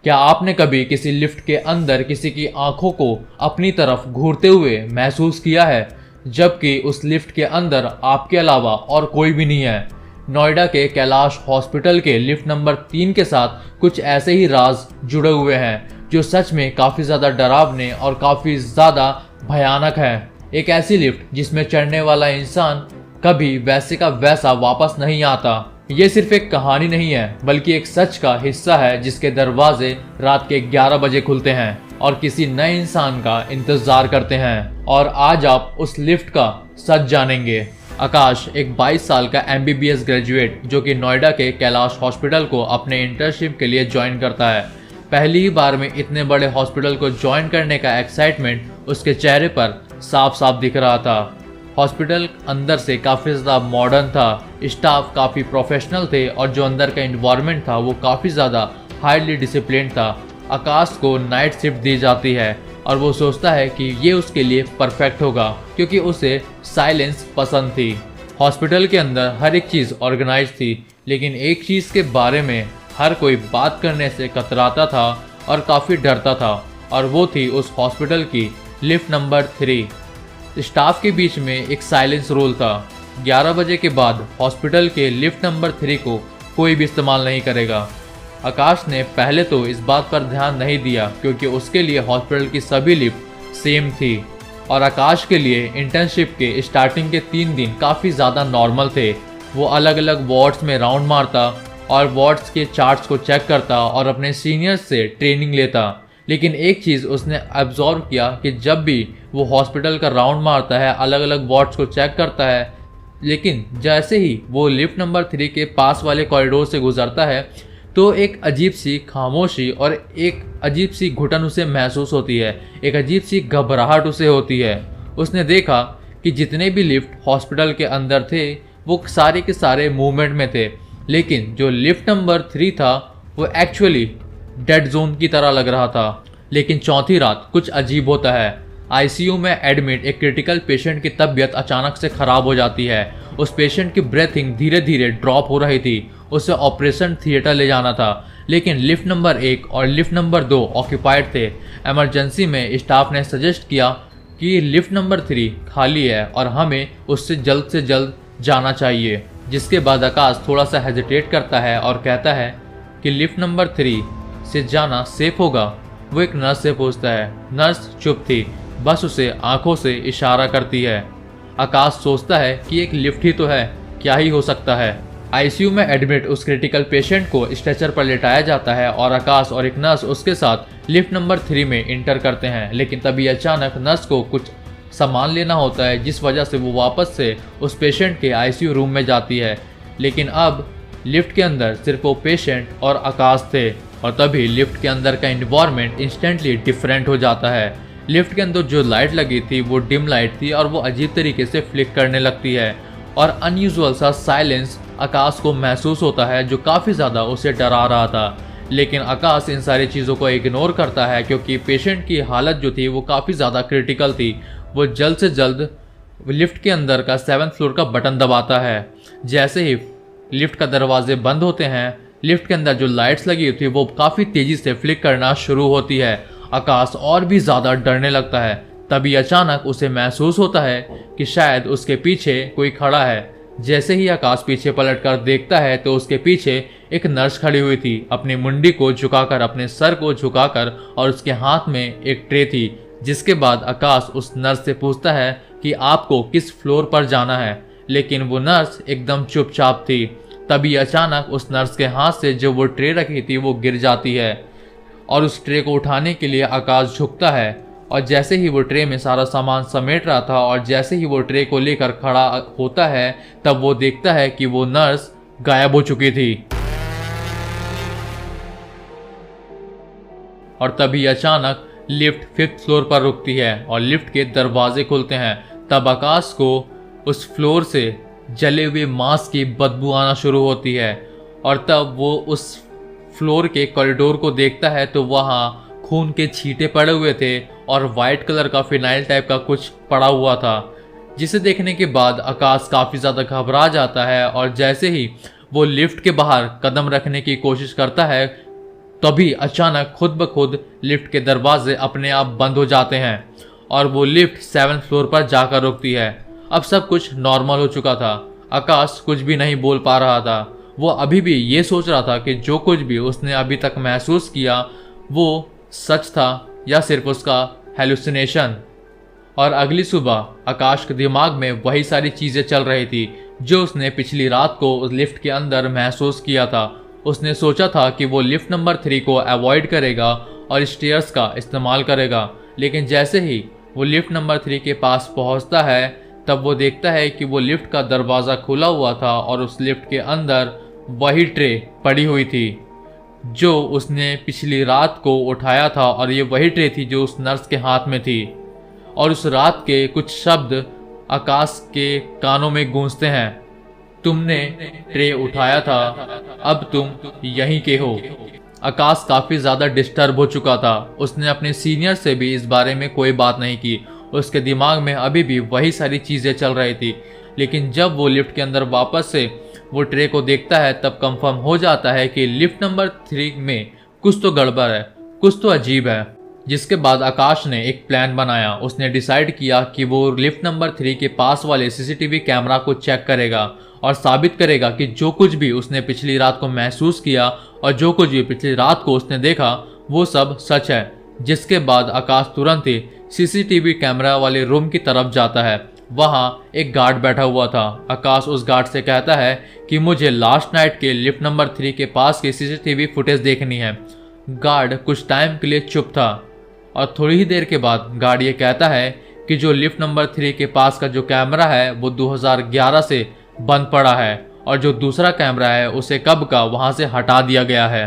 क्या आपने कभी किसी लिफ्ट के अंदर किसी की आंखों को अपनी तरफ घूरते हुए महसूस किया है, जबकि उस लिफ्ट के अंदर आपके अलावा और कोई भी नहीं है? नोएडा के कैलाश हॉस्पिटल के लिफ्ट नंबर 3 के साथ कुछ ऐसे ही राज जुड़े हुए हैं जो सच में काफ़ी ज़्यादा डरावने और काफ़ी ज़्यादा भयानक है। एक ऐसी लिफ्ट जिसमें चढ़ने वाला इंसान कभी वैसे का वैसा वापस नहीं आता। ये सिर्फ एक कहानी नहीं है, बल्कि एक सच का हिस्सा है जिसके दरवाजे रात के 11 बजे खुलते हैं और किसी नए इंसान का इंतजार करते हैं। और आज आप उस लिफ्ट का सच जानेंगे। आकाश एक 22 साल का MBBS ग्रेजुएट जो कि नोएडा के कैलाश हॉस्पिटल को अपने इंटर्नशिप के लिए ज्वाइन करता है। पहली ही बार में इतने बड़े हॉस्पिटल को ज्वाइन करने का एक्साइटमेंट उसके चेहरे पर साफ साफ दिख रहा था। हॉस्पिटल अंदर से काफ़ी ज़्यादा मॉडर्न था, स्टाफ काफ़ी प्रोफेशनल थे और जो अंदर का इन्वायरमेंट था वो काफ़ी ज़्यादा हाईली डिसिप्लिन था। आकाश को नाइट शिफ्ट दी जाती है और वो सोचता है कि ये उसके लिए परफेक्ट होगा क्योंकि उसे साइलेंस पसंद थी। हॉस्पिटल के अंदर हर एक चीज़ ऑर्गेनाइज थी, लेकिन एक चीज़ के बारे में हर कोई बात करने से कतराता था और काफ़ी डरता था, और वो थी उस हॉस्पिटल की लिफ्ट नंबर 3। स्टाफ के बीच में एक साइलेंस रूल था। 11 बजे के बाद हॉस्पिटल के लिफ्ट नंबर 3 को कोई भी इस्तेमाल नहीं करेगा। आकाश ने पहले तो इस बात पर ध्यान नहीं दिया क्योंकि उसके लिए हॉस्पिटल की सभी लिफ्ट सेम थी और आकाश के लिए इंटर्नशिप के स्टार्टिंग के 3 दिन काफ़ी ज़्यादा नॉर्मल थे। वो अलग अलग वार्ड्स में राउंड मारता और वार्ड्स के चार्ट्स को चेक करता और अपने सीनियर्स से ट्रेनिंग लेता। लेकिन एक चीज़ उसने ऑब्जर्व किया कि जब भी वो हॉस्पिटल का राउंड मारता है, अलग अलग वार्ड्स को चेक करता है, लेकिन जैसे ही वो लिफ्ट नंबर 3 के पास वाले कॉरिडोर से गुजरता है तो एक अजीब सी खामोशी और एक अजीब सी घुटन उसे महसूस होती है, एक अजीब सी घबराहट उसे होती है। उसने देखा कि जितने भी लिफ्ट हॉस्पिटल के अंदर थे वो सारे के सारे मूवमेंट में थे, लेकिन जो लिफ्ट नंबर 3 था वो एक्चुअली डेड जोन की तरह लग रहा था। लेकिन चौथी रात कुछ अजीब होता है। आईसीयू में एडमिट एक क्रिटिकल पेशेंट की तबीयत अचानक से खराब हो जाती है। उस पेशेंट की ब्रेथिंग धीरे धीरे ड्रॉप हो रही थी। उसे ऑपरेशन थिएटर ले जाना था, लेकिन लिफ्ट नंबर 1 और लिफ्ट नंबर 2 ऑक्यूपाइड थे। इमरजेंसी में स्टाफ ने सजेस्ट किया कि लिफ्ट नंबर 3 खाली है और हमें उससे जल्द जाना चाहिए। जिसके बाद आकाश थोड़ा सा हेजिटेट करता है और कहता है कि लिफ्ट नंबर 3 से जाना सेफ होगा। वो एक नर्स से पूछता है। नर्स चुप थी, बस उसे आंखों से इशारा करती है। आकाश सोचता है कि एक लिफ्ट ही तो है, क्या ही हो सकता है। आईसीयू में एडमिट उस क्रिटिकल पेशेंट को स्ट्रेचर पर लेटाया जाता है और आकाश और एक नर्स उसके साथ लिफ्ट नंबर 3 में इंटर करते हैं। लेकिन तभी अचानक नर्स को कुछ सामान लेना होता है, जिस वजह से वो वापस से उस पेशेंट के आईसीयू रूम में जाती है। लेकिन अब लिफ्ट के अंदर सिर्फ वो पेशेंट और आकाश थे और तभी लिफ्ट के अंदर का एनवायरनमेंट इंस्टेंटली डिफरेंट हो जाता है। लिफ्ट के अंदर जो लाइट लगी थी वो डिम लाइट थी और वो अजीब तरीके से फ्लिक करने लगती है और अनयूजुअल सा साइलेंस आकाश को महसूस होता है जो काफ़ी ज़्यादा उसे डरा रहा था। लेकिन आकाश इन सारी चीज़ों को इग्नोर करता है क्योंकि पेशेंट की हालत जो थी वो काफ़ी ज़्यादा क्रिटिकल थी। वो जल्द से जल्द लिफ्ट के अंदर का 7th फ्लोर का बटन दबाता है। जैसे ही लिफ्ट का दरवाजे बंद होते हैं, लिफ्ट के अंदर जो लाइट्स लगी थी वो काफ़ी तेज़ी से फ्लिक करना शुरू होती है। आकाश और भी ज़्यादा डरने लगता है। तभी अचानक उसे महसूस होता है कि शायद उसके पीछे कोई खड़ा है। जैसे ही आकाश पीछे पलटकर देखता है तो उसके पीछे एक नर्स खड़ी हुई थी, अपनी मुंडी को झुकाकर, अपने सर को झुकाकर, और उसके हाथ में एक ट्रे थी। जिसके बाद आकाश उस नर्स से पूछता है कि आपको किस फ्लोर पर जाना है, लेकिन वो नर्स एकदम चुपचाप थी। तभी अचानक उस नर्स के हाथ से जो वो ट्रे रखी थी वो गिर जाती है और उस ट्रे को उठाने के लिए आकाश झुकता है और जैसे ही वो ट्रे में सारा सामान समेट रहा था और जैसे ही वो ट्रे को लेकर खड़ा होता है तब वो देखता है कि वो नर्स गायब हो चुकी थी। और तभी अचानक लिफ्ट 5th फ्लोर पर रुकती है और लिफ्ट के दरवाजे खुलते हैं। तब आकाश को उस फ्लोर से जले हुए मांस की बदबू आना शुरू होती है और तब वो उस फ्लोर के कॉरिडोर को देखता है तो वहाँ खून के छींटे पड़े हुए थे और वाइट कलर का फिनाइल टाइप का कुछ पड़ा हुआ था, जिसे देखने के बाद आकाश काफ़ी ज़्यादा घबरा जाता है और जैसे ही वो लिफ्ट के बाहर कदम रखने की कोशिश करता है तभी अचानक खुद ब खुद लिफ्ट के दरवाजे अपने आप बंद हो जाते हैं और वो लिफ्ट 7th फ्लोर पर जाकर रुकती है। अब सब कुछ नॉर्मल हो चुका था। आकाश कुछ भी नहीं बोल पा रहा था। वो अभी भी ये सोच रहा था कि जो कुछ भी उसने अभी तक महसूस किया वो सच था या सिर्फ उसका हेलुसिनेशन। और अगली सुबह आकाश के दिमाग में वही सारी चीज़ें चल रही थी जो उसने पिछली रात को उस लिफ्ट के अंदर महसूस किया था। उसने सोचा था कि वो लिफ्ट नंबर 3 को अवॉइड करेगा और स्टेयर्स का इस्तेमाल करेगा, लेकिन जैसे ही वो लिफ्ट नंबर 3 के पास पहुंचता है तब वो देखता है कि वो लिफ्ट का दरवाज़ा खुला हुआ था और उस लिफ्ट के अंदर वही ट्रे पड़ी हुई थी जो उसने पिछली रात को उठाया था, और ये वही ट्रे थी जो उस नर्स के हाथ में थी। और उस रात के कुछ शब्द आकाश के कानों में गूंजते हैं, तुमने ट्रे उठाया था, अब तुम यहीं के हो। आकाश काफी ज्यादा डिस्टर्ब हो चुका था। उसने अपने सीनियर से भी इस बारे में कोई बात नहीं की। उसके दिमाग में अभी भी वही सारी चीजें चल रही थी, लेकिन जब वो लिफ्ट के अंदर वापस से वो ट्रे को देखता है तब कंफर्म हो जाता है कि लिफ्ट नंबर 3 में कुछ तो गड़बड़ है, कुछ तो अजीब है। जिसके बाद आकाश ने एक प्लान बनाया। उसने डिसाइड किया कि वो लिफ्ट नंबर 3 के पास वाले सीसीटीवी कैमरा को चेक करेगा और साबित करेगा कि जो कुछ भी उसने पिछली रात को महसूस किया और जो कुछ भी पिछली रात को उसने देखा वो सब सच है। जिसके बाद आकाश तुरंत ही सीसीटीवी कैमरा वाले रूम की तरफ जाता है। वहाँ एक गार्ड बैठा हुआ था। आकाश उस गार्ड से कहता है कि मुझे लास्ट नाइट के लिफ्ट नंबर 3 के पास की सीसीटीवी फुटेज देखनी है। गार्ड कुछ टाइम के लिए चुप था और थोड़ी ही देर के बाद गार्ड ये कहता है कि जो लिफ्ट नंबर 3 के पास का जो कैमरा है वो 2011 से बंद पड़ा है और जो दूसरा कैमरा है उसे कब का वहां से हटा दिया गया है।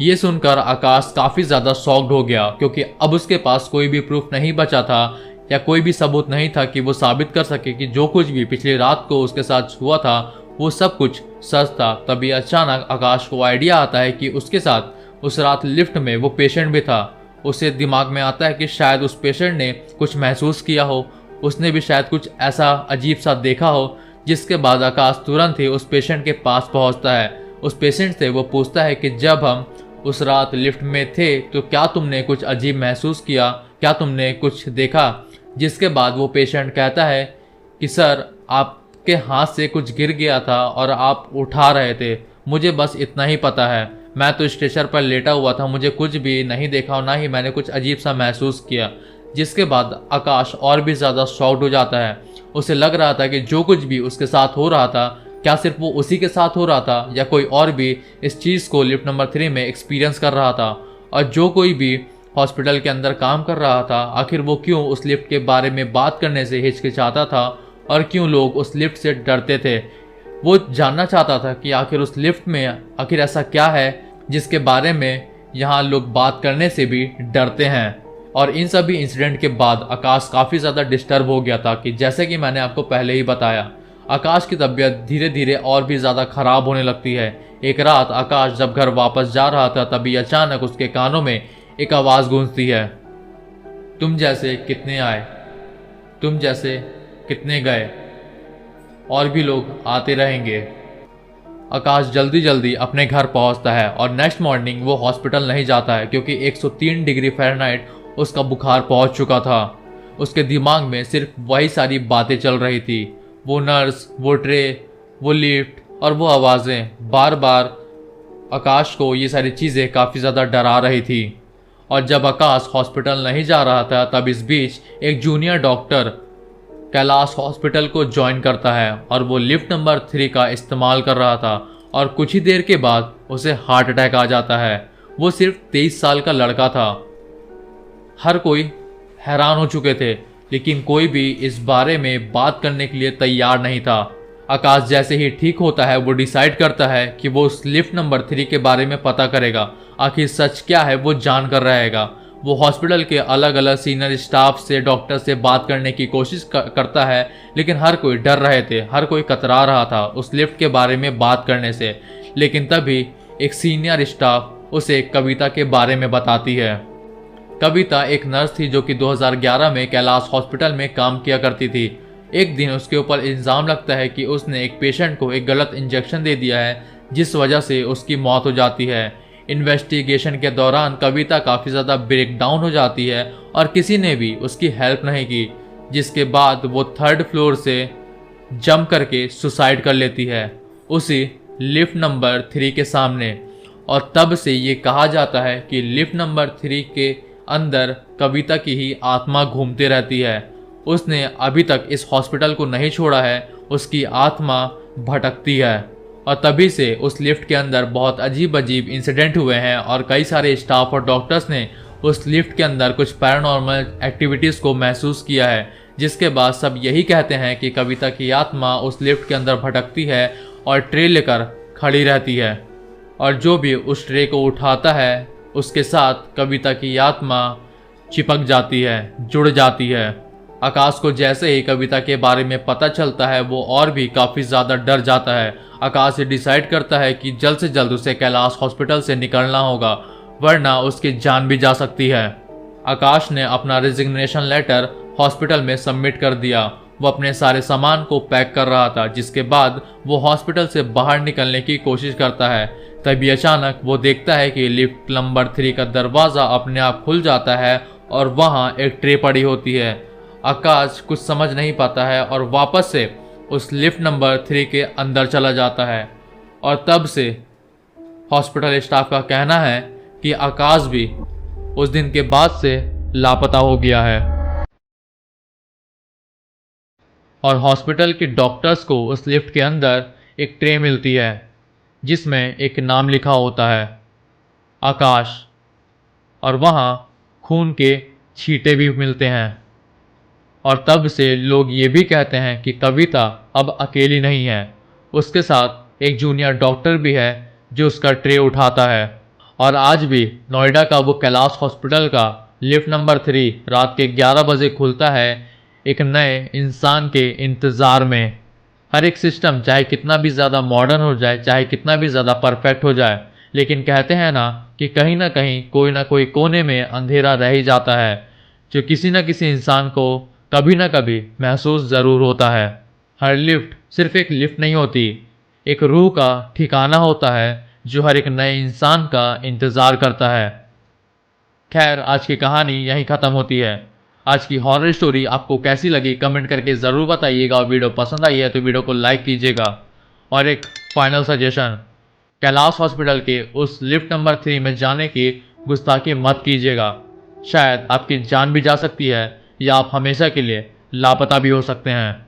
ये सुनकर आकाश काफी ज्यादा शॉक्ड हो गया, क्योंकि अब उसके पास कोई भी प्रूफ नहीं बचा था या कोई भी सबूत नहीं था कि वो साबित कर सके कि जो कुछ भी पिछली रात को उसके साथ हुआ था वो सब कुछ सच था। तभी अचानक आकाश को आइडिया आता है कि उसके साथ उस रात लिफ्ट में वो पेशेंट भी था। उसे दिमाग में आता है कि शायद उस पेशेंट ने कुछ महसूस किया हो, उसने भी शायद कुछ ऐसा अजीब सा देखा हो। जिसके बाद आकाश तुरंत ही उस पेशेंट के पास पहुंचता है। उस पेशेंट से वो पूछता है कि जब हम उस रात लिफ्ट में थे तो क्या तुमने कुछ अजीब महसूस किया, क्या तुमने कुछ देखा। जिसके बाद वो पेशेंट कहता है कि सर आपके हाथ से कुछ गिर गया था और आप उठा रहे थे, मुझे बस इतना ही पता है, मैं तो स्ट्रेचर पर लेटा हुआ था, मुझे कुछ भी नहीं देखा और ना ही मैंने कुछ अजीब सा महसूस किया। जिसके बाद आकाश और भी ज़्यादा शॉक्ड हो जाता है। उसे लग रहा था कि जो कुछ भी उसके साथ हो रहा था क्या सिर्फ वो उसी के साथ हो रहा था या कोई और भी इस चीज़ को लिफ्ट नंबर 3 में एक्सपीरियंस कर रहा था। और जो कोई भी हॉस्पिटल के अंदर काम कर रहा था आखिर वो क्यों उस लिफ्ट के बारे में बात करने से हिचकिचाता था और क्यों लोग उस लिफ्ट से डरते थे। वो जानना चाहता था कि आखिर उस लिफ्ट में आखिर ऐसा क्या है जिसके बारे में यहाँ लोग बात करने से भी डरते हैं। और इन सभी इंसिडेंट के बाद आकाश काफ़ी ज़्यादा डिस्टर्ब हो गया था कि जैसे कि मैंने आपको पहले ही बताया, आकाश की तबीयत धीरे धीरे और भी ज़्यादा ख़राब होने लगती है। एक रात आकाश जब घर वापस जा रहा था तभी अचानक उसके कानों में एक आवाज़ गूंजती है, तुम जैसे कितने आए, तुम जैसे कितने गए, और भी लोग आते रहेंगे। आकाश जल्दी जल्दी अपने घर पहुंचता है और नेक्स्ट मॉर्निंग वो हॉस्पिटल नहीं जाता है क्योंकि 103 डिग्री फ़ारेनहाइट उसका बुखार पहुंच चुका था। उसके दिमाग में सिर्फ वही सारी बातें चल रही थी, वो नर्स, वो ट्रे, वो लिफ्ट और वो आवाज़ें बार बार आकाश को ये सारी चीज़ें काफ़ी ज़्यादा डरा रही थी। और जब आकाश हॉस्पिटल नहीं जा रहा था तब इस बीच एक जूनियर डॉक्टर कैलाश हॉस्पिटल को ज्वाइन करता है और वो लिफ्ट नंबर 3 का इस्तेमाल कर रहा था और कुछ ही देर के बाद उसे हार्ट अटैक आ जाता है। वो सिर्फ 23 साल का लड़का था। हर कोई हैरान हो चुके थे लेकिन कोई भी इस बारे में बात करने के लिए तैयार नहीं था। आकाश जैसे ही ठीक होता है वो डिसाइड करता है कि वो उस लिफ्ट नंबर 3 के बारे में पता करेगा, आखिर सच क्या है वो जान कर रहेगा। वो हॉस्पिटल के अलग अलग सीनियर स्टाफ से, डॉक्टर से बात करने की कोशिश करता है लेकिन हर कोई डर रहे थे, हर कोई कतरा रहा था उस लिफ्ट के बारे में बात करने से। लेकिन तभी एक सीनियर स्टाफ उसे कविता के बारे में बताती है। कविता एक नर्स थी जो कि 2011 में कैलाश हॉस्पिटल में काम किया करती थी। एक दिन उसके ऊपर इल्ज़ाम लगता है कि उसने एक पेशेंट को एक गलत इंजेक्शन दे दिया है जिस वजह से उसकी मौत हो जाती है। इन्वेस्टिगेशन के दौरान कविता काफ़ी ज़्यादा ब्रेक डाउन हो जाती है और किसी ने भी उसकी हेल्प नहीं की, जिसके बाद वो 3rd फ्लोर से जंप करके सुसाइड कर लेती है उसी लिफ्ट नंबर 3 के सामने। और तब से ये कहा जाता है कि लिफ्ट नंबर 3 के अंदर कविता की ही आत्मा घूमती रहती है। उसने अभी तक इस हॉस्पिटल को नहीं छोड़ा है, उसकी आत्मा भटकती है। और तभी से उस लिफ्ट के अंदर बहुत अजीब अजीब इंसिडेंट हुए हैं और कई सारे स्टाफ और डॉक्टर्स ने उस लिफ्ट के अंदर कुछ पैरानॉर्मल एक्टिविटीज़ को महसूस किया है, जिसके बाद सब यही कहते हैं कि कविता की आत्मा उस लिफ्ट के अंदर भटकती है और ट्रे लेकर खड़ी रहती है, और जो भी उस ट्रे को उठाता है उसके साथ कविता की आत्मा चिपक जाती है, जुड़ जाती है। आकाश को जैसे ही कविता के बारे में पता चलता है वो और भी काफ़ी ज़्यादा डर जाता है। आकाश ये डिसाइड करता है कि जल्द से जल्द उसे कैलाश हॉस्पिटल से निकलना होगा, वरना उसकी जान भी जा सकती है। आकाश ने अपना रिजिग्नेशन लेटर हॉस्पिटल में सबमिट कर दिया। वो अपने सारे सामान को पैक कर रहा था, जिसके बाद वो हॉस्पिटल से बाहर निकलने की कोशिश करता है। तभी अचानक वो देखता है कि लिफ्ट नंबर 3 का दरवाज़ा अपने आप खुल जाता है और वहाँ एक ट्रे पड़ी होती है। आकाश कुछ समझ नहीं पाता है और वापस से उस लिफ्ट नंबर 3 के अंदर चला जाता है। और तब से हॉस्पिटल स्टाफ का कहना है कि आकाश भी उस दिन के बाद से लापता हो गया है। और हॉस्पिटल के डॉक्टर्स को उस लिफ्ट के अंदर एक ट्रे मिलती है जिसमें एक नाम लिखा होता है, आकाश। और वहाँ खून के छींटे भी मिलते हैं। और तब से लोग ये भी कहते हैं कि कविता अब अकेली नहीं है, उसके साथ एक जूनियर डॉक्टर भी है जो उसका ट्रे उठाता है। और आज भी नोएडा का वो कैलाश हॉस्पिटल का लिफ्ट नंबर 3 रात के 11 बजे खुलता है, एक नए इंसान के इंतज़ार में। हर एक सिस्टम चाहे कितना भी ज़्यादा मॉडर्न हो जाए, चाहे कितना भी ज़्यादा परफेक्ट हो जाए, लेकिन कहते हैं ना कि कहीं ना कहीं कोई ना कोई कोने में अंधेरा रह ही जाता है, जो किसी न किसी इंसान को कभी ना कभी महसूस ज़रूर होता है। हर लिफ्ट सिर्फ एक लिफ्ट नहीं होती, एक रूह का ठिकाना होता है जो हर एक नए इंसान का इंतज़ार करता है। खैर, आज की कहानी यहीं ख़त्म होती है। आज की हॉरर स्टोरी आपको कैसी लगी कमेंट करके ज़रूर बताइएगा, और वीडियो पसंद आई है तो वीडियो को लाइक कीजिएगा। और एक फाइनल सजेशन, कैलाश हॉस्पिटल के उस लिफ्ट नंबर 3 में जाने की गुस्ताखी मत कीजिएगा। शायद आपकी जान भी जा सकती है या आप हमेशा के लिए लापता भी हो सकते हैं।